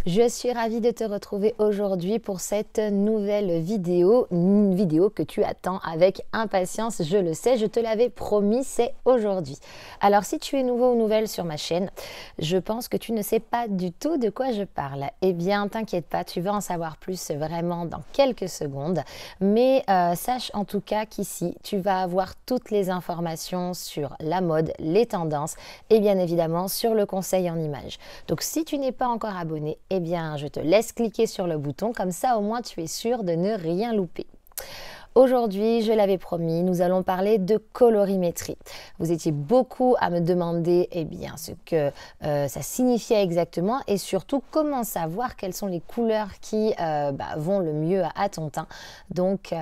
Je suis ravie de te retrouver aujourd'hui pour cette nouvelle vidéo, une vidéo que tu attends avec impatience, je le sais, je te l'avais promis, c'est aujourd'hui. Alors si tu es nouveau ou nouvelle sur ma chaîne, je pense que tu ne sais pas du tout de quoi je parle. Eh bien, t'inquiète pas, tu vas en savoir plus vraiment dans quelques secondes, mais sache en tout cas qu'ici, tu vas avoir toutes les informations sur la mode, les tendances et bien évidemment sur le conseil en images. Donc si tu n'es pas encore abonné, eh bien, je te laisse cliquer sur le bouton, comme ça au moins tu es sûr de ne rien louper. Aujourd'hui, je l'avais promis, nous allons parler de colorimétrie. Vous étiez beaucoup à me demander ce que ça signifiait exactement et surtout comment savoir quelles sont les couleurs qui vont le mieux à ton teint. Donc,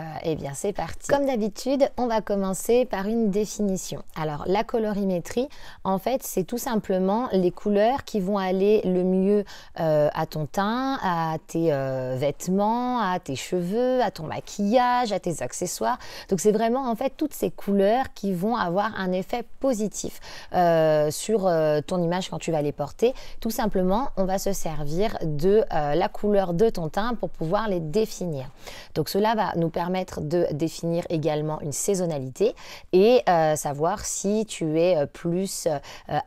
c'est parti. Comme d'habitude, on va commencer par une définition. Alors, la colorimétrie, en fait, c'est tout simplement les couleurs qui vont aller le mieux à ton teint, à tes vêtements, à tes cheveux, à ton maquillage, à tes accessoires. Donc c'est vraiment en fait toutes ces couleurs qui vont avoir un effet positif sur ton image quand tu vas les porter. Tout simplement, on va se servir de la couleur de ton teint pour pouvoir les définir. Donc cela va nous permettre de définir également une saisonnalité et savoir si tu es plus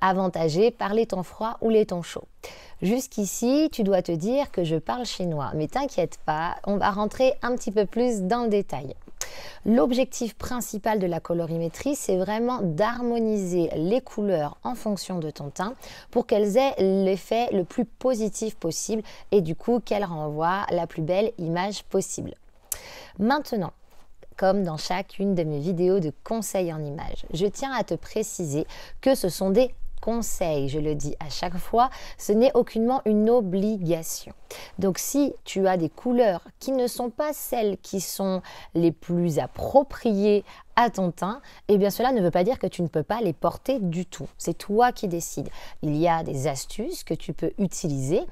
avantagé par les temps froids ou les temps chauds. Jusqu'ici, tu dois te dire que je parle chinois, mais t'inquiète pas, on va rentrer un petit peu plus dans le détail. L'objectif principal de la colorimétrie, c'est vraiment d'harmoniser les couleurs en fonction de ton teint pour qu'elles aient l'effet le plus positif possible et du coup qu'elles renvoient la plus belle image possible. Maintenant, comme dans chacune de mes vidéos de conseils en images, je tiens à te préciser que ce sont des conseil, je le dis à chaque fois, ce n'est aucunement une obligation. Donc si tu as des couleurs qui ne sont pas celles qui sont les plus appropriées à ton teint, eh bien cela ne veut pas dire que tu ne peux pas les porter du tout. C'est toi qui décides. Il y a des astuces que tu peux utiliser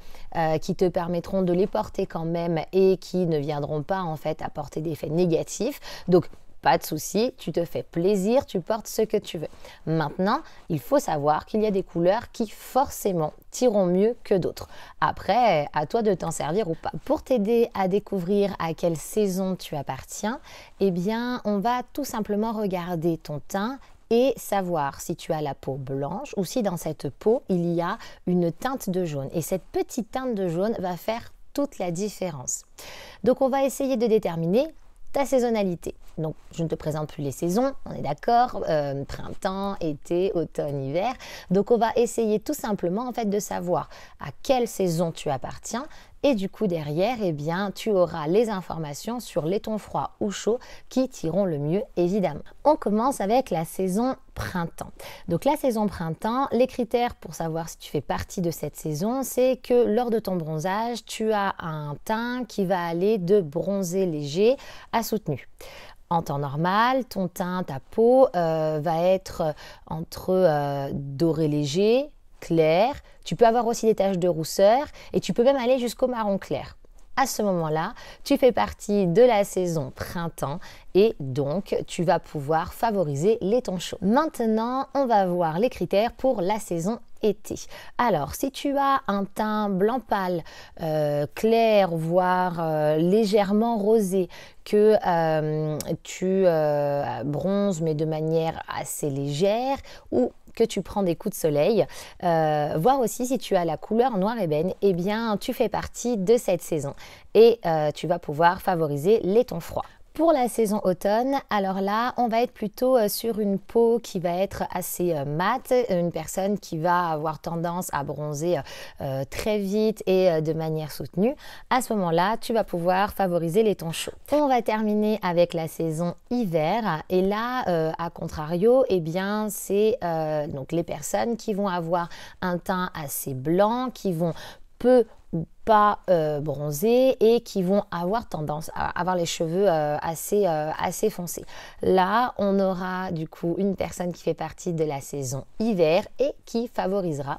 qui te permettront de les porter quand même et qui ne viendront pas en fait apporter d'effets négatifs. Donc pas de souci, tu te fais plaisir, tu portes ce que tu veux. Maintenant, il faut savoir qu'il y a des couleurs qui forcément t'iront mieux que d'autres. Après, à toi de t'en servir ou pas. Pour t'aider à découvrir à quelle saison tu appartiens, eh bien, on va tout simplement regarder ton teint et savoir si tu as la peau blanche ou si dans cette peau, il y a une teinte de jaune. Et cette petite teinte de jaune va faire toute la différence. Donc, on va essayer de déterminer ta saisonnalité. Donc, je ne te présente plus les saisons, on est d'accord, printemps, été, automne, hiver. Donc, on va essayer tout simplement en fait de savoir à quelle saison tu appartiens et du coup derrière, eh bien, tu auras les informations sur les tons froids ou chauds qui t'iront le mieux évidemment. On commence avec la saison printemps. Donc la saison printemps, les critères pour savoir si tu fais partie de cette saison, c'est que lors de ton bronzage, tu as un teint qui va aller de bronzé léger à soutenu. En temps normal, ton teint, ta peau va être entre doré léger, clair. Tu peux avoir aussi des taches de rousseur et tu peux même aller jusqu'au marron clair. À ce moment-là, tu fais partie de la saison printemps et donc tu vas pouvoir favoriser les tons chauds. Maintenant, on va voir les critères pour la saison été. Alors, si tu as un teint blanc pâle, clair, voire légèrement rosé, que tu bronzes mais de manière assez légère ou que tu prends des coups de soleil, voir aussi si tu as la couleur noir ébène, eh bien tu fais partie de cette saison et tu vas pouvoir favoriser les tons froids. Pour la saison automne, alors là, on va être plutôt sur une peau qui va être assez mate, une personne qui va avoir tendance à bronzer très vite et de manière soutenue. À ce moment-là, tu vas pouvoir favoriser les tons chauds. On va terminer avec la saison hiver et là, à contrario, eh bien, c'est donc les personnes qui vont avoir un teint assez blanc, qui vont peu ou pas bronzés et qui vont avoir tendance à avoir les cheveux assez foncés. Là, on aura du coup une personne qui fait partie de la saison hiver et qui favorisera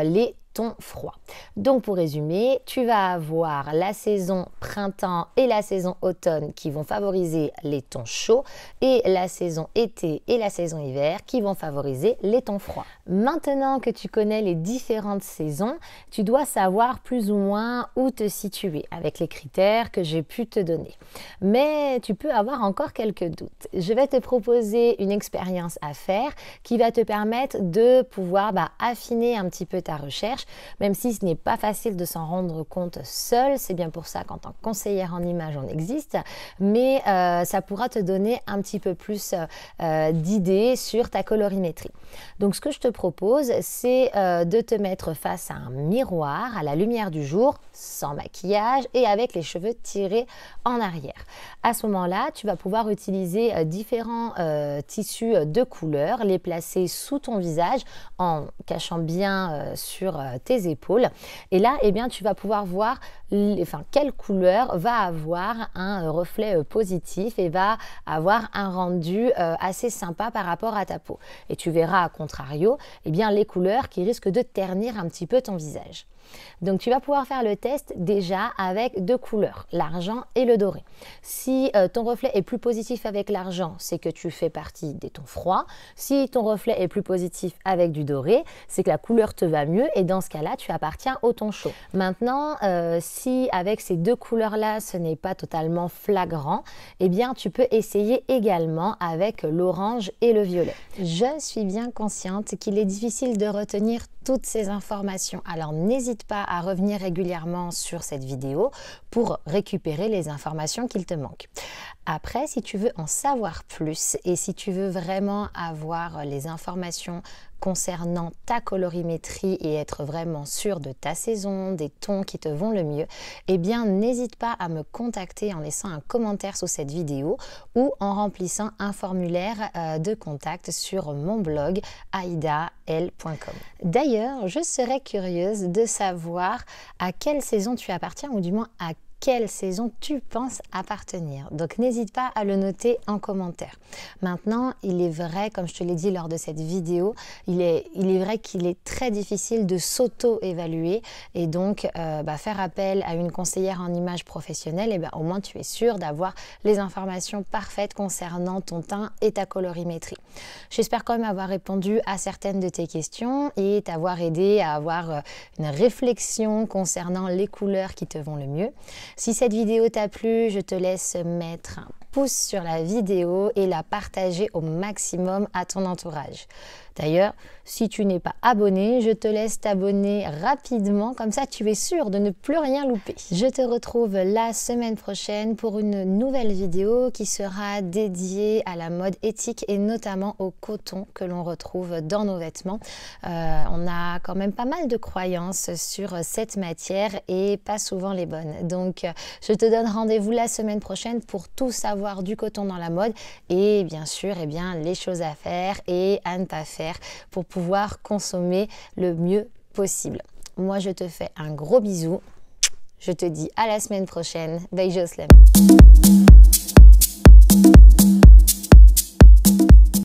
les tons froids. Donc pour résumer, tu vas avoir la saison printemps et la saison automne qui vont favoriser les tons chauds et la saison été et la saison hiver qui vont favoriser les tons froids. Maintenant que tu connais les différentes saisons, tu dois savoir plus ou moins où te situer avec les critères que j'ai pu te donner. Mais tu peux avoir encore quelques doutes. Je vais te proposer une expérience à faire qui va te permettre de pouvoir affiner un petit peu ta recherche, même si ce n'est pas facile de s'en rendre compte seul. C'est bien pour ça qu'en tant que conseillère en images, on existe, mais ça pourra te donner un petit peu plus d'idées sur ta colorimétrie. Donc ce que je te propose, c'est de te mettre face à un miroir à la lumière du jour, sans maquillage et avec les cheveux tirés en arrière. À ce moment-là, tu vas pouvoir utiliser différents tissus de couleurs, les placer sous ton visage en cachant bien sur tes épaules. Et là, tu vas pouvoir voir quelle couleur va avoir un reflet positif et va avoir un rendu assez sympa par rapport à ta peau. Et tu verras à contrario les couleurs qui risquent de ternir un petit peu ton visage. Donc tu vas pouvoir faire le test déjà avec deux couleurs, l'argent et le doré. Si ton reflet est plus positif avec l'argent, c'est que tu fais partie des tons froids. Si ton reflet est plus positif avec du doré, c'est que la couleur te va mieux et dans ce cas-là, tu appartiens au ton chaud. Maintenant, si avec ces deux couleurs-là, ce n'est pas totalement flagrant, tu peux essayer également avec l'orange et le violet. Je suis bien consciente qu'il est difficile de retenir toutes ces informations, alors n'hésite pas à revenir régulièrement sur cette vidéo pour récupérer les informations qu'il te manquent. Après, si tu veux en savoir plus et si tu veux vraiment avoir les informations concernant ta colorimétrie et être vraiment sûr de ta saison, des tons qui te vont le mieux, n'hésite pas à me contacter en laissant un commentaire sous cette vidéo ou en remplissant un formulaire de contact sur mon blog aïdael.com. D'ailleurs, je serais curieuse de savoir à quelle saison tu appartiens ou du moins à quelle saison tu penses appartenir. Donc n'hésite pas à le noter en commentaire. Maintenant, il est vrai, comme je te l'ai dit lors de cette vidéo, il est vrai qu'il est très difficile de s'auto-évaluer et donc faire appel à une conseillère en images professionnelle, au moins tu es sûr d'avoir les informations parfaites concernant ton teint et ta colorimétrie. J'espère quand même avoir répondu à certaines de tes questions et t'avoir aidé à avoir une réflexion concernant les couleurs qui te vont le mieux. Si cette vidéo t'a plu, je te laisse mettre un pouce sur la vidéo et la partager au maximum à ton entourage. D'ailleurs, si tu n'es pas abonné, je te laisse t'abonner rapidement, comme ça tu es sûr de ne plus rien louper. Je te retrouve la semaine prochaine pour une nouvelle vidéo qui sera dédiée à la mode éthique et notamment au coton que l'on retrouve dans nos vêtements. On a quand même pas mal de croyances sur cette matière et pas souvent les bonnes. Donc je te donne rendez-vous la semaine prochaine pour tout savoir du coton dans la mode et bien sûr les choses à faire et à ne pas faire pour pouvoir consommer le mieux possible. Moi, je te fais un gros bisou. Je te dis à la semaine prochaine. Beijo, Slam.